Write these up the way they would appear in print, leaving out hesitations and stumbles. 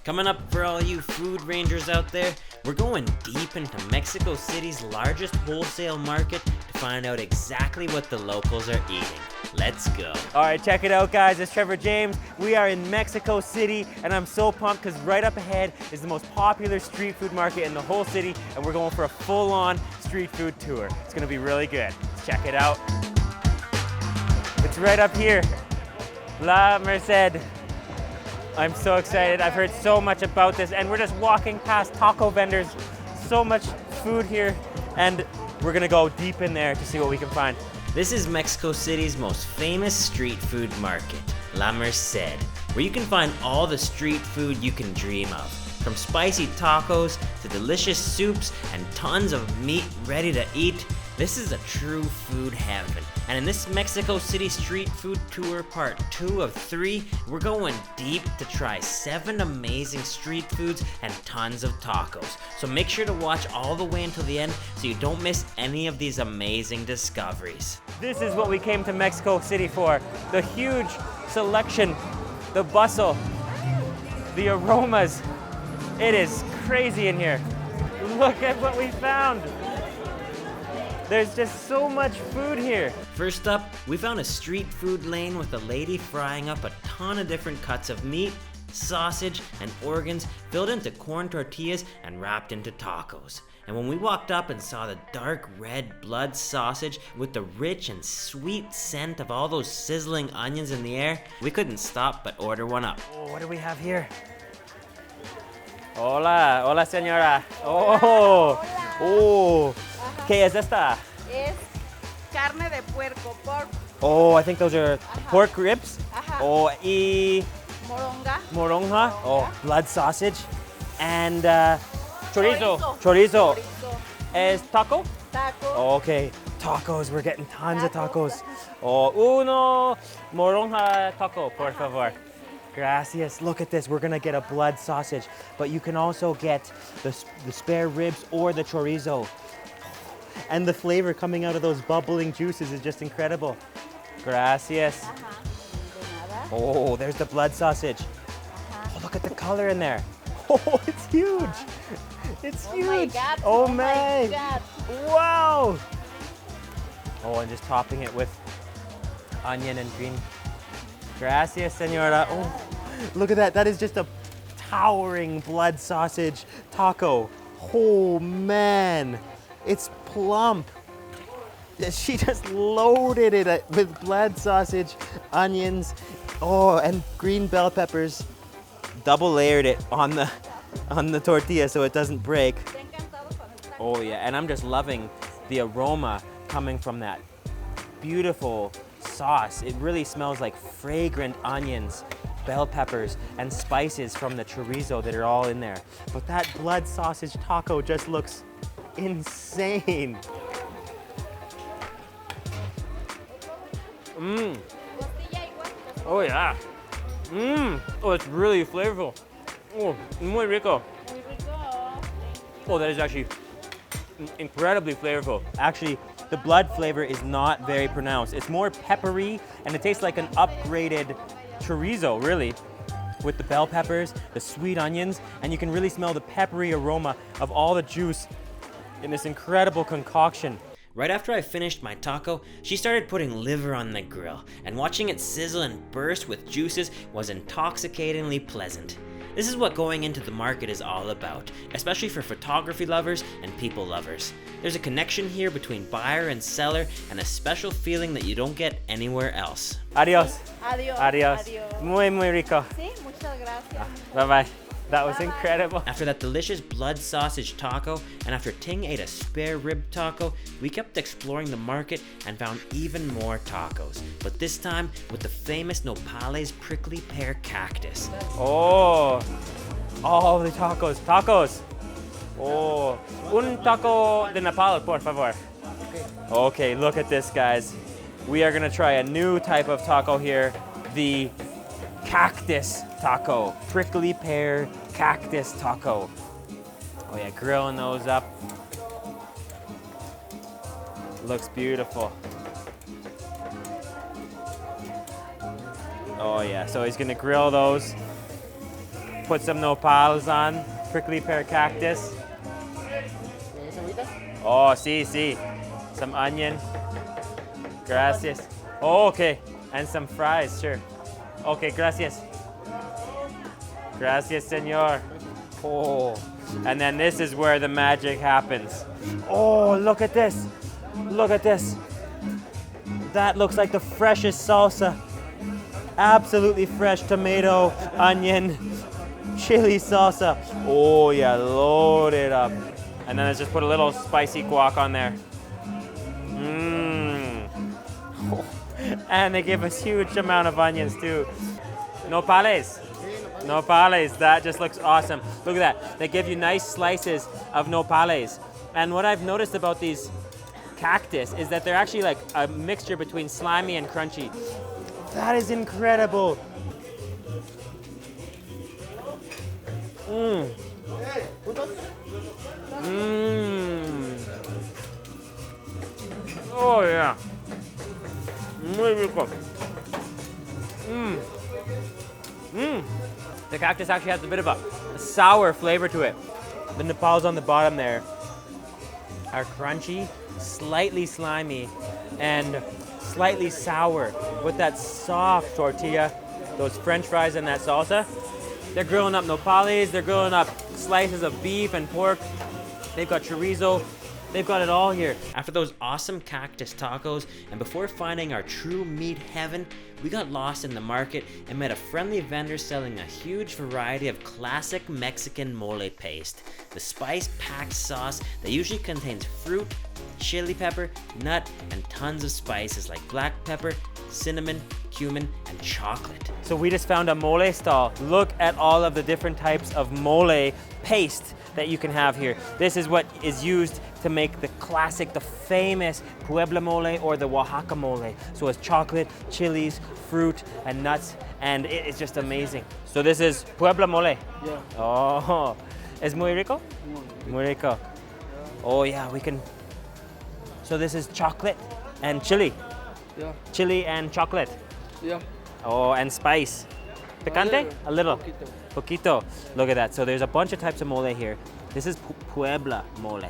Coming up for all you food rangers out there, we're going deep into Mexico City's largest wholesale market to find out exactly what the locals are eating. Let's go. All right, check it out, guys. It's Trevor James. We are in Mexico City, and I'm so pumped because right up ahead is the most popular street food market in the whole city, and we're going for a full-on street food tour. It's gonna be really good. Let's check it out. It's right up here, La Merced. I'm so excited. I've heard so much about this, and we're just walking past taco vendors. So much food here, and we're gonna go deep in there to see what we can find. This is Mexico City's most famous street food market, La Merced, where you can find all the street food you can dream of. From spicy tacos to delicious soups and tons of meat ready to eat, this is a true food heaven. And in this Mexico City street food tour part 2 of 3, we're going deep to try 7 amazing street foods and tons of tacos. So make sure to watch all the way until the end so you don't miss any of these amazing discoveries. This is what we came to Mexico City for. The huge selection, the bustle, the aromas. It is crazy in here. Look at what we found. There's just so much food here. First up, we found a street food lane with a lady frying up a ton of different cuts of meat, sausage, and organs filled into corn tortillas and wrapped into tacos. And when we walked up and saw the dark red blood sausage with the rich and sweet scent of all those sizzling onions in the air, we couldn't stop but order one up. Oh, what do we have here? Hola, hola señora. Oh, Hola. Oh. ¿Qué es esta? Es carne de puerco, pork. Oh, I think those are pork ribs. Oh, y Moronga. moronga. Oh, blood sausage. And chorizo. Chorizo. Chorizo. Chorizo. Es taco? Taco. Okay, tacos. We're getting tons of tacos. Oh, uno moronga taco, por favor. Gracias. Look at this. We're gonna get a blood sausage, but you can also get the spare ribs or the chorizo. And the flavor coming out of those bubbling juices is just incredible. Gracias. Oh, there's the blood sausage. Oh, look at the color in there. Oh, it's huge. It's huge. My God. Oh, My man. God. Wow. Oh, and just topping it with onion and green. Gracias, señora. Oh, look at that. That is just a towering blood sausage taco. Oh, man. It's plump. She just loaded it with blood sausage, onions, oh, and green bell peppers. Double layered it on the tortilla so it doesn't break. Oh yeah, and I'm just loving the aroma coming from that beautiful sauce. It really smells like fragrant onions, bell peppers, and spices from the chorizo that are all in there. But that blood sausage taco just looks insane. Oh yeah. Oh, it's really flavorful. Oh, muy rico. Oh, that is actually incredibly flavorful. Actually, the blood flavor is not very pronounced. It's more peppery, and it tastes like an upgraded chorizo, really, with the bell peppers, the sweet onions, and you can really smell the peppery aroma of all the juice in this incredible concoction. Right after I finished my taco, she started putting liver on the grill, and watching it sizzle and burst with juices was intoxicatingly pleasant. This is what going into the market is all about, especially for photography lovers and people lovers. There's a connection here between buyer and seller, and a special feeling that you don't get anywhere else. Adios. Adios. Adios. Adios. Muy, muy rico. Sí, muchas gracias. Bye-bye. That was Bye-bye. incredible. After that delicious blood sausage taco, and after Ting ate a spare rib taco, we kept exploring the market and found even more tacos. But this time with the famous Nopales prickly pear cactus. Oh, all the tacos. Tacos. Oh, un taco de nopal, por favor. Okay, look at this, guys. We are gonna try a new type of taco here, the cactus taco, prickly pear cactus taco. Oh yeah, grilling those up. Looks beautiful. Oh yeah, so he's gonna grill those. put some nopals on, prickly pear cactus. Oh, sí. Some onion. Gracias. Oh, okay. And some fries, sure. Okay, gracias. Gracias, senor. Oh, and then this is where the magic happens. Oh, look at this. Look at this. That looks like the freshest salsa. Absolutely fresh tomato, onion, chili salsa. Oh yeah, load it up. And then let's just put a little spicy guac on there. Mmm. Oh. And they give us huge amount of onions too. Nopales. Nopales, that just looks awesome. Look at that. They give you nice slices of nopales. And what I've noticed about these cactus is that they're actually like a mixture between slimy and crunchy. That is incredible. Mmm. Mmm. Oh yeah. Muy rico. Mmm. Mmm. The cactus actually has a bit of a sour flavor to it. The nopals on the bottom there are crunchy, slightly slimy, and slightly sour with that soft tortilla, those French fries and that salsa. They're grilling up nopales, they're grilling up slices of beef and pork. They've got chorizo. They've got it all here. After those awesome cactus tacos, and before finding our true meat heaven, we got lost in the market and met a friendly vendor selling a huge variety of classic Mexican mole paste. The spice-packed sauce that usually contains fruit, chili pepper, nut, and tons of spices like black pepper, cinnamon, cumin, and chocolate. So we just found a mole stall. Look at all of the different types of mole paste that you can have here. This is what is used to make the classic, the famous Puebla mole or the Oaxaca mole. So it's chocolate, chilies, fruit, and nuts, and it is just amazing. So this is Puebla mole. Yeah. Oh, es muy rico? Muy rico. Oh yeah, we can. So this is chocolate and chili. Yeah. Chili and chocolate. Yeah. Oh, and spice. Picante? A little. Poquito. Poquito. Look at that. So there's a bunch of types of mole here. This is Puebla mole.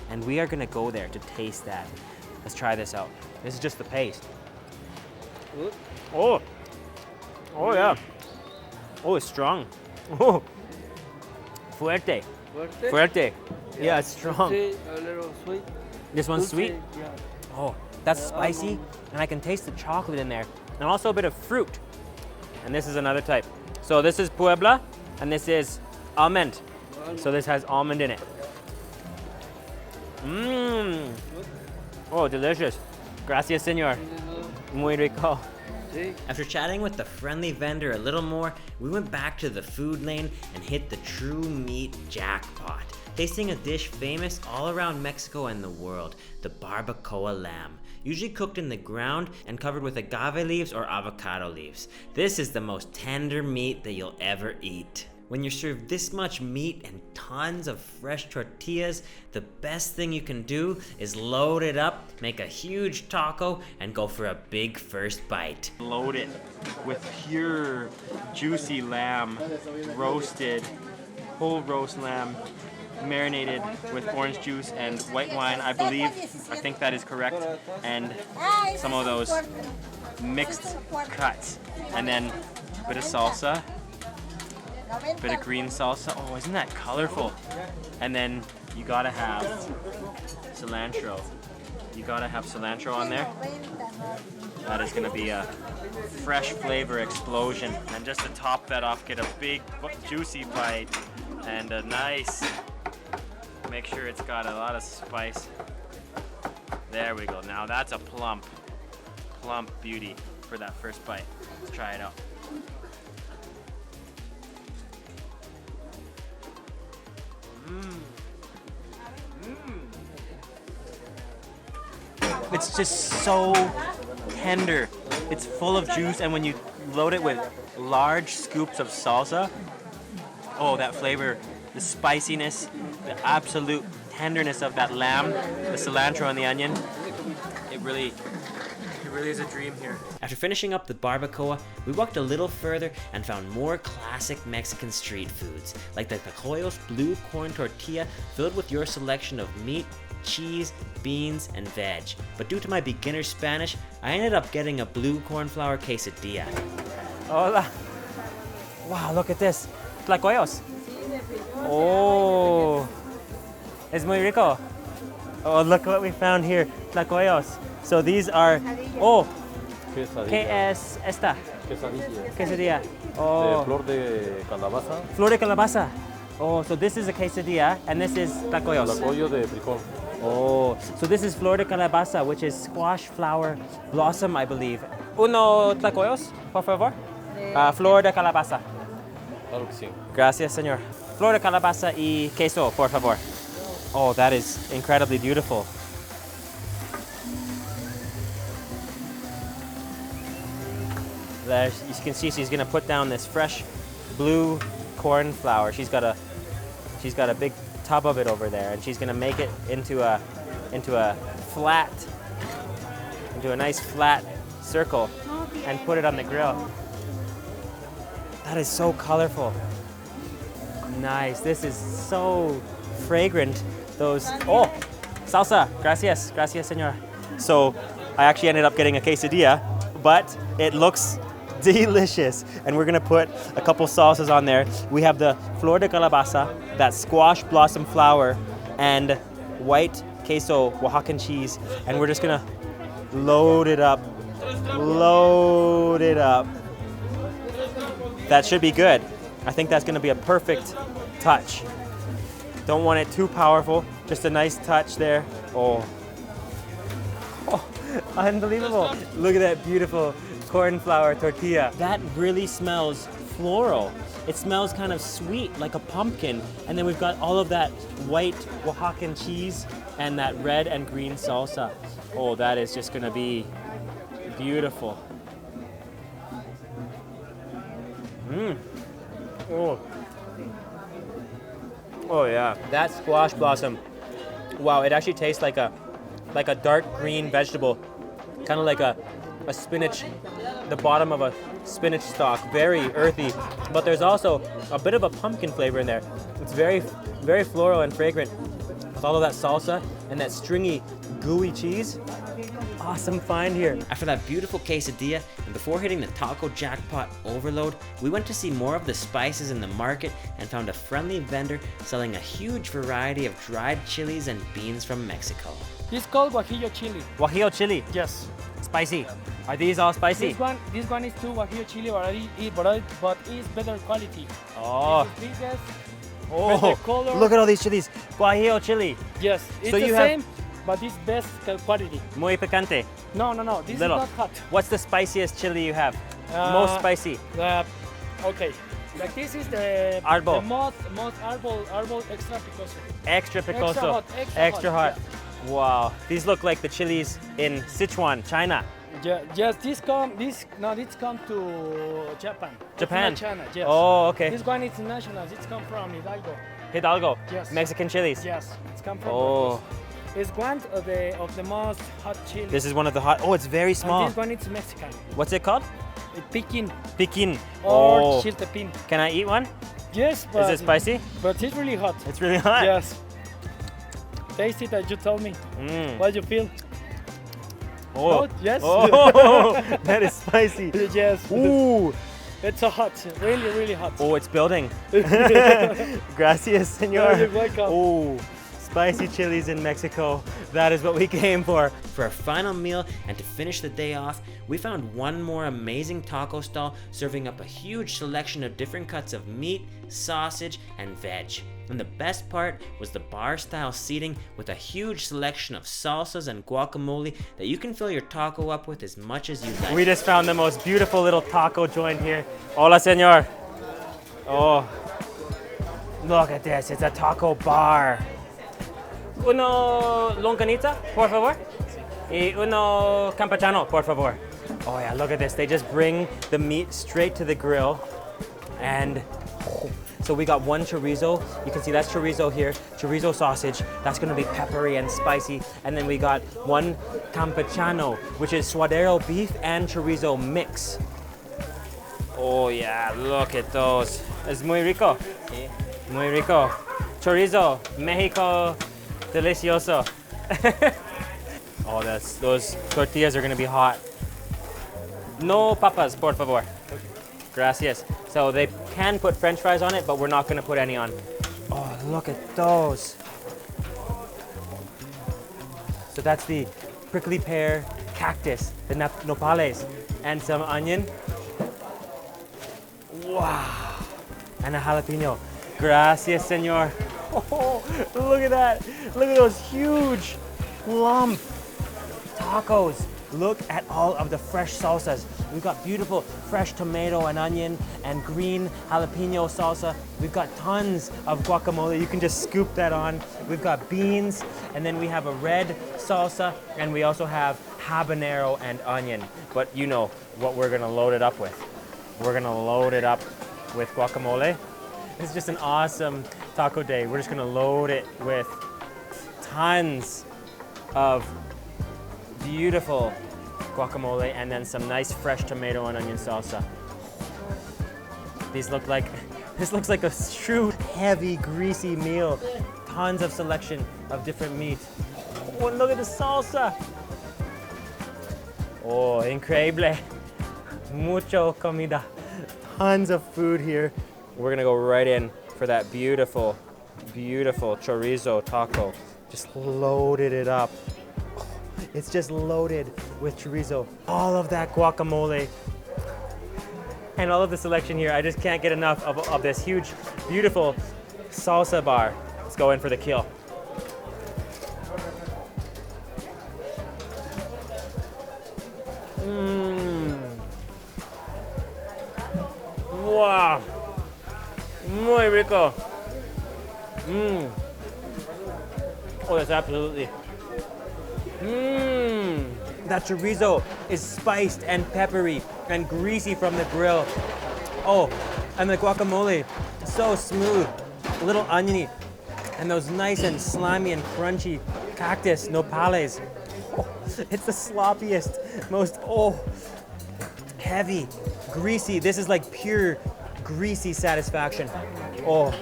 And we are gonna go there to taste that. Let's try this out. This is just the paste. Good. Oh. Oh yeah. Oh, it's strong. Oh. Fuerte. Fuerte. Fuerte. Yeah, it's strong. Dulce, a little sweet. This one's Dulce, sweet. Yeah. Oh, that's spicy. And I can taste the chocolate in there. And also a bit of fruit. And this is another type. So this is Puebla, and this is almond. So this has almond in it. Mmm. Oh, delicious. Gracias, señor. Muy rico. Sí. After chatting with the friendly vendor a little more, we went back to the food lane and hit the true meat jackpot, tasting a dish famous all around Mexico and the world, the barbacoa lamb, usually cooked in the ground and covered with agave leaves or avocado leaves. This is the most tender meat that you'll ever eat. When you're served this much meat and tons of fresh tortillas, the best thing you can do is load it up, make a huge taco, and go for a big first bite. Load it with pure, juicy lamb, roasted, whole roast lamb, marinated with orange juice and white wine, I think that is correct, and some of those mixed cuts. And then a bit of salsa, a bit of green salsa. Oh, isn't that colorful? And then you gotta have cilantro. You gotta have cilantro on there. That is gonna be a fresh flavor explosion. And just to top that off, get a big juicy bite and a nice, make sure it's got a lot of spice. There we go. Now that's a plump beauty for that first bite. Let's try it out. It's just so tender. It's full of juice, and when you load it with large scoops of salsa, oh, that flavor, the spiciness, the absolute tenderness of that lamb, the cilantro and the onion, it really really is a dream here. After finishing up the barbacoa, we walked a little further and found more classic Mexican street foods, like the Tacos blue corn tortilla filled with your selection of meat, cheese, beans, and veg. But due to my beginner Spanish, I ended up getting a blue cornflower quesadilla. Hola. Wow, look at this. Tlacoyos. Oh, es muy rico. Oh, look what we found here. Tlacoyos. So these are, oh, ¿qué es esta? Quesadilla. Quesadilla. Oh, Flor de calabaza. flor de calabaza. Oh, so this is a quesadilla and this is tlacoyos. Pollo de frijol. Oh, so this is flor de calabaza, which is squash flower blossom, I believe. Uno tlacoyos, por favor. Flor de calabaza. Claro que sí. Gracias, señor. Flor de calabaza y queso, por favor. Oh, that is incredibly beautiful. There, you can see she's gonna put down this fresh blue corn flour. She's got a big tub of it over there, and she's gonna make it into a nice flat circle and put it on the grill. That is so colorful. Nice. This is so fragrant. Those, oh, salsa. Gracias. Gracias, señor. So I actually ended up getting a quesadilla, but it looks delicious. And we're gonna put a couple salsas on there. We have the flor de calabaza, that squash blossom flower, and white queso Oaxacan cheese. And we're just gonna load it up. Load it up. That should be good. I think that's gonna be a perfect touch. Don't want it too powerful, just a nice touch there. Oh, unbelievable. Look at that beautiful corn flour tortilla. That really smells floral. It smells kind of sweet, like a pumpkin. And then we've got all of that white Oaxacan cheese and that red and green salsa. Oh, that is just gonna be beautiful. Oh. Oh yeah, that squash blossom. Wow, it actually tastes like a dark green vegetable, kind of like a spinach, the bottom of a spinach stalk, very earthy. But there's also a bit of a pumpkin flavor in there. It's very, very floral and fragrant with all of that salsa and that stringy, gooey cheese. Awesome find here. After that beautiful quesadilla, and before hitting the taco jackpot overload, we went to see more of the spices in the market and found a friendly vendor selling a huge variety of dried chilies and beans from Mexico. It's called guajillo chili. Guajillo chili. Yes. Spicy. Are these all spicy? This one is too guajillo chili, but it's better quality. Oh. This is biggest, Oh, better color. look at all these chilies. Guajillo chili. Yes, it's So the you have- same, but it's best quality. Muy picante. No, this Little. is not hot. What's the spiciest chili you have? Most spicy. Okay, like this is the Arbol. the most arbol extra picoso. Extra picoso. Extra hot, Extra hot. yeah. Wow. These look like the chilies in Szechuan, China. Yes, this come to Japan. Japan? It's not China. Yes. Oh, okay. This one is national. It's come from Hidalgo. Hidalgo. Yes. Mexican chilies. Yes, it's come from. Oh. It's one of the most hot chili. This is one of the hot. Oh, it's very small. And this one is Mexican. What's it called? It's Pekin Piquin. or Oh. chiltepín. Can I eat one? Yes, but Is it spicy? But it's really hot. It's really hot. Yes. Taste it and you tell me Mm. what you feel. Oh. Hot? Yes. Oh, that is spicy. Yes. Ooh. It's so hot. Really, really hot. Oh, it's building. Gracias, senor. You're welcome. Oh, spicy chilies in Mexico. That is what we came for. For our final meal and to finish the day off, we found one more amazing taco stall serving up a huge selection of different cuts of meat, sausage, and veg. And the best part was the bar-style seating with a huge selection of salsas and guacamole that you can fill your taco up with as much as you like. We just found the most beautiful little taco joint here. Hola, señor. Oh, look at this. It's a taco bar. Uno longanita, por favor. Y uno campechano, por favor. Oh yeah, look at this. They just bring the meat straight to the grill and So we got one chorizo. You can see that's chorizo here, chorizo sausage. That's gonna be peppery and spicy. And then we got one campechano, which is suadero beef and chorizo mix. Oh yeah, look at those. Es muy rico. Muy rico. Chorizo, Mexico, delicioso. Oh, those tortillas are gonna be hot. No papas, por favor. Gracias. So they can put French fries on it, but we're not gonna put any on. Oh, look at those. So that's the prickly pear, cactus, the nopales, and some onion. Wow. And a jalapeno. Gracias, senor. Oh, look at that. Look at those huge plump tacos. Look at all of the fresh salsas. We've got beautiful fresh tomato and onion and green jalapeno salsa. We've got tons of guacamole. You can just scoop that on. We've got beans, and then we have a red salsa, and we also have habanero and onion. But you know what we're gonna load it up with. We're gonna load it up with guacamole. It's just an awesome taco day. We're just gonna load it with tons of beautiful guacamole and then some nice fresh tomato and onion salsa. This looks like a true heavy, greasy meal. Tons of selection of different meat. Oh, and look at the salsa. Oh, increíble. Mucho comida. Tons of food here. We're gonna go right in for that beautiful, beautiful chorizo taco. Just loaded it up. It's just loaded with chorizo. All of that guacamole and all of the selection here. I just can't get enough of this huge, beautiful salsa bar. Let's go in for the kill. Wow. Muy rico. Oh, that's absolutely. That chorizo is spiced and peppery and greasy from the grill. Oh, and the guacamole, so smooth, a little oniony, and those nice and slimy and crunchy cactus nopales. Oh, it's the sloppiest, most, heavy, greasy. This is like pure greasy satisfaction. Oh.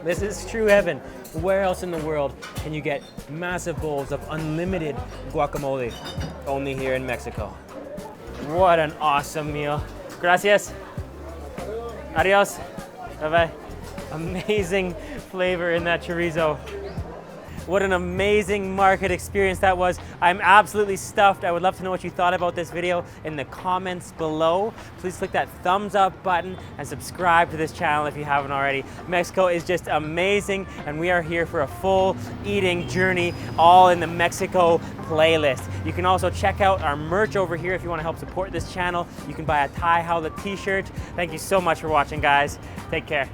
This is true heaven. Where else in the world can you get massive bowls of unlimited guacamole? Only here in Mexico. What an awesome meal. Gracias. Adios. Bye-bye. Amazing flavor in that chorizo. What an amazing market experience that was. I'm absolutely stuffed. I would love to know what you thought about this video in the comments below. Please click that thumbs up button and subscribe to this channel if you haven't already. Mexico is just amazing, and we are here for a full eating journey, all in the Mexico playlist. You can also check out our merch over here if you want to help support this channel. You can buy a Thai Howlet t-shirt. Thank you so much for watching, guys. Take care.